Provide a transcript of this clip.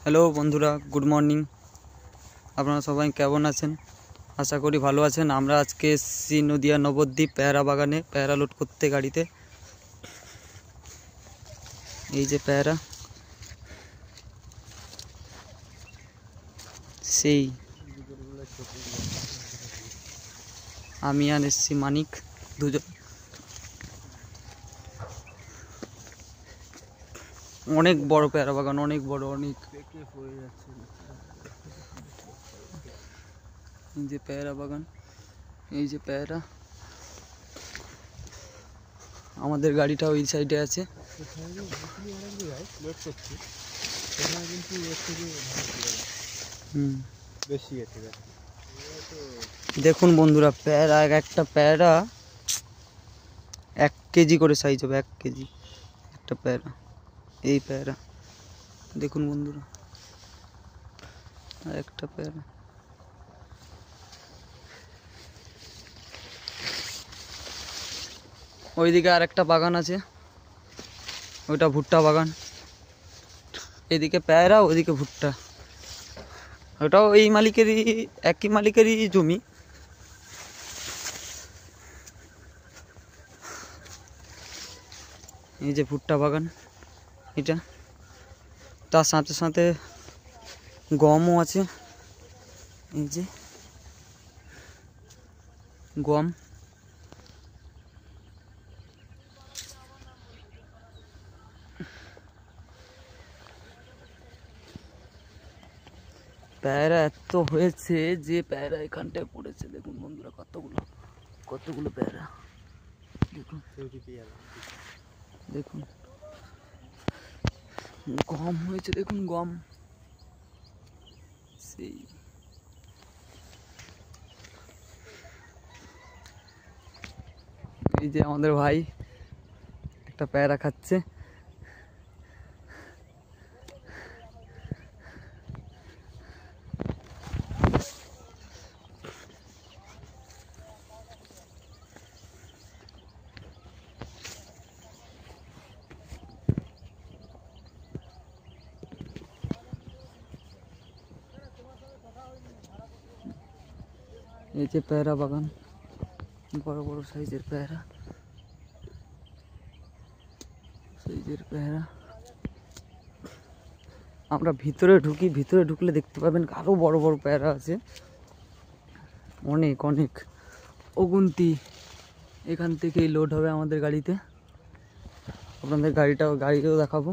Hello বন্ধুরা, good morning. আপনারা সবাই কেমন আছেন? আশা করি ভালো আছেন। আমরা আজকে এসেছি নদিয়া নবদ্বীপ পেয়ারা বাগানে পেয়ারা লোড করতে গাড়িতে। এই যে পেয়ারা, সেই আমি আর এসেছি মানিক, দুজন। অনেক বড় পেয়ারা বাগান, অনেক বড়, অনেক। এই যে পেয়ারা বাগান, এই যে পেয়ারা। আমাদের গাড়িটা ওই সাইডে আছে। দেখুন বন্ধুরা, পেয়ারা একটা পেয়ারা 1 কেজি করে সাইজ হবে, 1 কেজি একটা পেয়ারা। এই পেয়ারা দেখুন বন্ধুরা, একটা পেয়ারা। ওইদিকে আর একটা বাগান আছে, ওইটা ভুট্টা বাগান। এদিকে পেয়ারা, ওইদিকে ভুট্টা। ওটাও এই মালিকেরই, একই মালিকেরই জমি। এই যে ভুট্টা বাগান এটা, তার সাথে সাথে গমও আছে। এই যে গম। পেয়ারা এত হয়েছে যে পেয়ারা এখানটায় পড়েছে। দেখুন বন্ধুরা, কতগুলো কতগুলো পেয়ারা। দেখুন দেখুন, গম হয়েছে, দেখুন গম। সেই এই যে আমাদের ভাই একটা পেয়ারা খাচ্ছে। এই যে পেয়ারা বাগান, বড় বড় সাইজের পেয়ারা, সাইজের পেয়ারা। আমরা ভিতরে ঢুকি, ভিতরে ঢুকলে দেখতে পাবেন আরো বড় বড় পেয়ারা আছে, অনেক অনেক অগুন্তি। এখান থেকেই লোড হবে আমাদের গাড়িতে। আপনাদের গাড়িটাও দেখাবো।